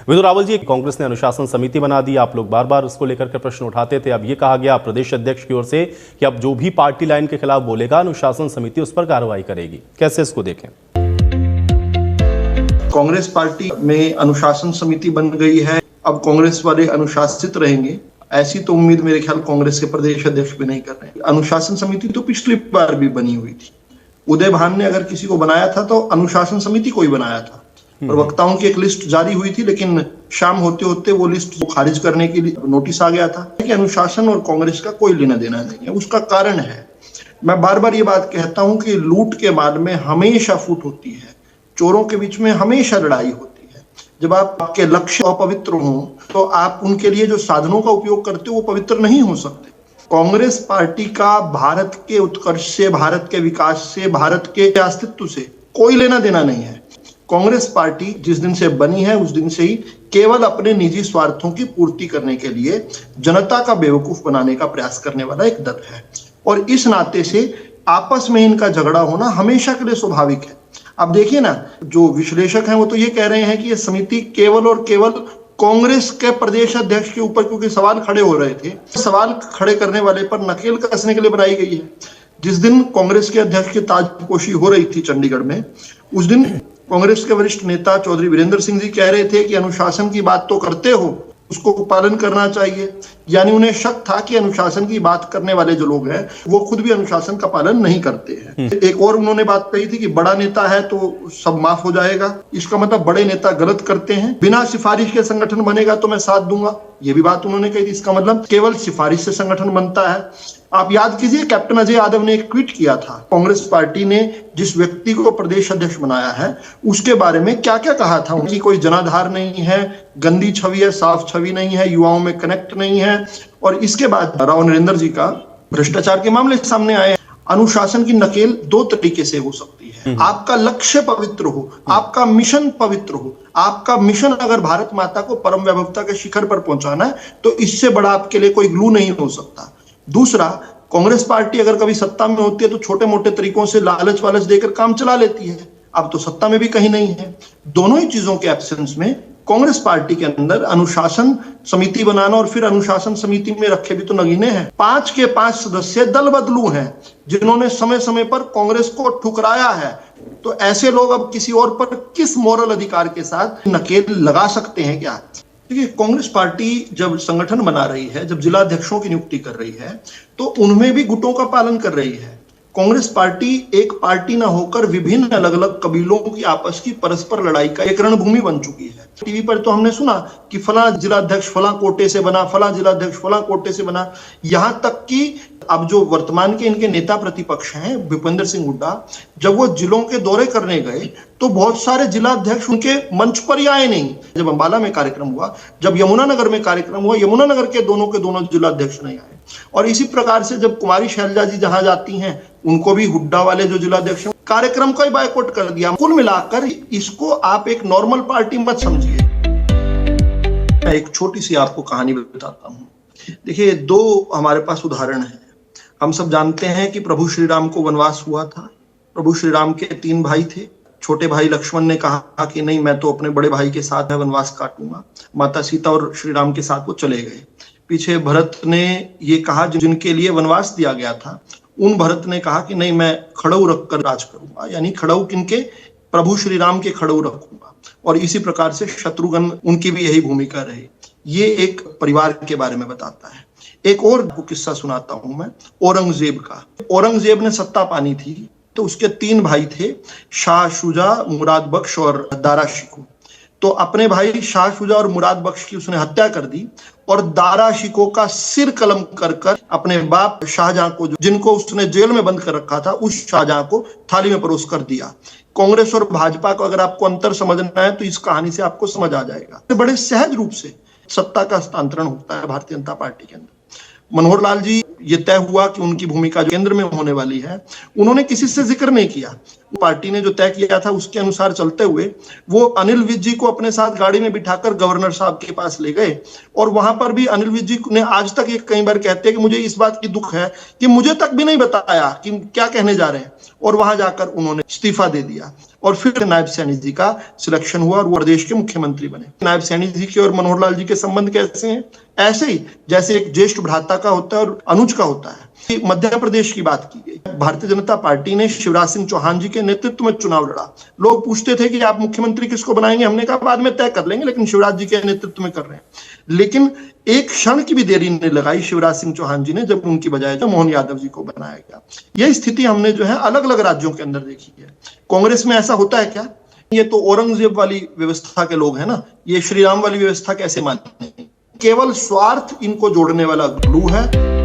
विदु रावल जी, कांग्रेस ने अनुशासन समिति बना दी, आप लोग बार बार उसको लेकर के प्रश्न उठाते थे। अब ये कहा गया प्रदेश अध्यक्ष की ओर से कि अब जो भी पार्टी लाइन के खिलाफ बोलेगा अनुशासन समिति उस पर कार्रवाई करेगी, कैसे इसको देखें? कांग्रेस पार्टी में अनुशासन समिति बन गई है, अब कांग्रेस वाले अनुशासित रहेंगे, ऐसी तो उम्मीद मेरे ख्याल कांग्रेस के प्रदेश अध्यक्ष भी नहीं कर रहे हैं। अनुशासन समिति तो पिछली बार भी बनी हुई थी। उदय भान ने अगर किसी को बनाया था तो अनुशासन समिति को ही बनाया था। प्रवक्ताओं की एक लिस्ट जारी हुई थी, लेकिन शाम होते होते वो लिस्ट खारिज करने के लिए नोटिस आ गया था कि अनुशासन और कांग्रेस का कोई लेना देना नहीं है। उसका कारण है, मैं बार बार ये बात कहता हूं कि लूट के बाद में हमेशा फूट होती है, चोरों के बीच में हमेशा लड़ाई होती है। जब आपके लक्ष्य अपवित्र हों तो आप उनके लिए जो साधनों का उपयोग करते हो वो पवित्र नहीं हो सकते। कांग्रेस पार्टी का भारत के उत्कर्ष से, भारत के विकास से, भारत के अस्तित्व से कोई लेना देना नहीं है। कांग्रेस पार्टी जिस दिन से बनी है उस दिन से ही केवल अपने निजी स्वार्थों की पूर्ति करने के लिए जनता का बेवकूफ बनाने का प्रयास करने वाला एक दल है, और इस नाते से आपस में इनका झगड़ा होना हमेशा के लिए स्वाभाविक है। अब देखिए ना, जो विश्लेषक हैं वो तो ये कह रहे हैं कि ये समिति केवल और केवल कांग्रेस के प्रदेश अध्यक्ष के ऊपर, क्योंकि सवाल खड़े हो रहे थे, सवाल खड़े करने वाले पर नकेल कसने के लिए बनाई गई है। जिस दिन कांग्रेस के अध्यक्ष की ताजपोशी हो रही थी चंडीगढ़ में, उस दिन कांग्रेस के वरिष्ठ नेता चौधरी वीरेंद्र सिंह जी कह रहे थे कि अनुशासन की बात तो करते हो, उसको पालन करना चाहिए। यानी उन्हें शक था कि अनुशासन की बात करने वाले जो लोग हैं वो खुद भी अनुशासन का पालन नहीं करते हैं। एक और उन्होंने बात कही थी कि बड़ा नेता है तो सब माफ हो जाएगा। इसका मतलब बड़े नेता गलत करते हैं, बिना सिफारिश के संगठन बनेगा तो मैं साथ दूंगा, ये भी बात उन्होंने कही थी। इसका मतलब केवल सिफारिश से संगठन बनता है। आप याद कीजिए, कैप्टन अजय यादव ने एक ट्वीट किया था, कांग्रेस पार्टी ने जिस व्यक्ति को प्रदेश अध्यक्ष बनाया है उसके बारे में क्या क्या कहा था। उनकी कोई जनाधार नहीं है, गंदी छवि है, साफ छवि नहीं है, युवाओं में कनेक्ट नहीं है। और इसके बाद राव नरेंद्र जी का भ्रष्टाचार के मामले सामने आए। अनुशासन की नकेल दो तरीके से हो सकती है। आपका लक्ष्य पवित्र हो, आपका मिशन पवित्र हो। आपका मिशन अगर भारत माता को परम वैभवता के शिखर पर पहुंचाना है तो इससे बड़ा आपके लिए कोई ग्लू नहीं हो सकता। दूसरा, कांग्रेस पार्टी अगर कभी सत्ता में होती है तो छोटे मोटे तरीकों से लालच वालच देकर काम चला लेती है। अब तो सत्ता में भी कहीं नहीं है। दोनों ही चीजों के एब्सेंस में कांग्रेस पार्टी के अंदर अनुशासन समिति बनाना और फिर अनुशासन समिति में रखे भी तो नगीने हैं। 5 के 5 सदस्य दल बदलू हैं जिन्होंने समय समय पर कांग्रेस को ठुकराया है। तो ऐसे लोग अब किसी और पर किस मोरल अधिकार के साथ नकेल लगा सकते हैं क्या? देखिए, कांग्रेस पार्टी जब संगठन बना रही है, जब जिला अध्यक्षों की नियुक्ति कर रही है, तो उनमें भी गुटों का पालन कर रही है। कांग्रेस पार्टी एक पार्टी ना होकर विभिन्न अलग अलग कबीलों की आपस की परस्पर लड़ाई का एक रणभूमि बन चुकी है। टीवी पर तो हमने सुना कि फला जिलाध्यक्ष फला कोटे से बना, फला जिलाध्यक्ष फला कोटे से बना। यहां तक कि अब जो वर्तमान के इनके नेता प्रतिपक्ष हैं भूपेंद्र सिंह हुड्डा, जब वो जिलों के दौरे करने गए तो बहुत सारे जिलाध्यक्ष उनके मंच पर ही आए नहीं। जब अंबाला में कार्यक्रम हुआ, जब यमुनानगर में कार्यक्रम हुआ, यमुनानगर के दोनों जिलाध्यक्ष नहीं आए। और इसी प्रकार से जब कुमारी शैलजा जी जहां जाती हैं उनको भी हुड्डा वाले जो जिलाध्यक्ष कार्यक्रम का ही बायकॉट कर दिया। कुल मिलाकर इसको आप एक नॉर्मल पार्टी मत समझिए। मैं एक छोटी सी आपको कहानी बताता हूं। देखिए, 2 हमारे पास उदाहरण है। हम सब जानते हैं कि प्रभु श्री राम को वनवास हुआ था। प्रभु श्री राम के 3 भाई थे। छोटे भाई लक्ष्मण ने कहा कि नहीं, मैं तो अपने बड़े भाई के साथ वनवास काटूंगा। माता सीता और श्री राम के साथ वो चले गए। पीछे भरत ने ये कहा, जिनके लिए वनवास दिया गया था उन भरत ने कहा कि नहीं, मैं खड़ऊ रखकर राज करूंगा। यानी खड़ऊ किनके? प्रभु श्री राम के खड़ऊ रखूंगा। और इसी प्रकार से शत्रुघ्न, उनकी भी यही भूमिका रही। ये एक परिवार के बारे में बताता है। एक और किस्सा सुनाता हूं मैं औरंगजेब का। औरंगजेब ने सत्ता पानी थी तो उसके 3 भाई थे, शाह शुजा, मुराद बख्श और दारा शिकोह। तो अपने भाई शाह शुजा और मुराद बख्श की उसने हत्या कर दी और दारा शिकोह का सिर कलम कर कर अपने बाप शाहजहां को, जिनको उसने जेल में बंद कर रखा था, उस शाहजहां को थाली में परोस कर दिया। कांग्रेस और भाजपा को अगर आपको अंतर समझना है तो इस कहानी से आपको समझ आ जाएगा। बड़े सहज रूप से सत्ता का हस्तांतरण होता है भारतीय जनता पार्टी के अंदर। मनोहर लाल जी, ये तय हुआ कि उनकी भूमिका जो केंद्र में होने वाली है, उन्होंने किसी से जिक्र नहीं किया। पार्टी ने जो तय किया था उसके अनुसार चलते हुए वो अनिल विज जी को अपने साथ गाड़ी में बिठाकर गवर्नर साहब के पास ले गए और वहां पर भी अनिल विज जी ने आज तक ये कई बार कहते हैं कि मुझे इस बात की दुख है कि मुझे तक भी नहीं बताया कि क्या कहने जा रहे हैं, और वहां जाकर उन्होंने इस्तीफा दे दिया और फिर नायब सैनी जी का सिलेक्शन हुआ और वो प्रदेश के मुख्यमंत्री बने। नायब सैनी जी के और मनोहर लाल जी के संबंध कैसे हैं? ऐसे ही जैसे एक ज्येष्ठ भ्राता का होता है और अनुज का होता है। मध्य प्रदेश की बात की गई, भारतीय जनता पार्टी ने शिवराज सिंह चौहान जी के नेतृत्व में चुनाव लड़ा। लोग पूछते थे कि आप मुख्यमंत्री किसको बनाएंगे, हमने कहा बाद में तय कर लेंगे, लेकिन शिवराज जी के नेतृत्व में कर रहे हैं। लेकिन एक क्षण की भी देरी नहीं लगाई शिवराज सिंह चौहान जी ने, जब उनकी बजाय जो मोहन यादव जी को बनाया गया। यह स्थिति हमने जो है अलग अलग राज्यों के अंदर देखी है। कांग्रेस में ऐसा होता है क्या? ये तो औरंगजेब वाली व्यवस्था के लोग हैं ना, ये श्री राम वाली व्यवस्था कैसे मानेंगे? केवल स्वार्थ इनको जोड़ने वाला ग्लू है।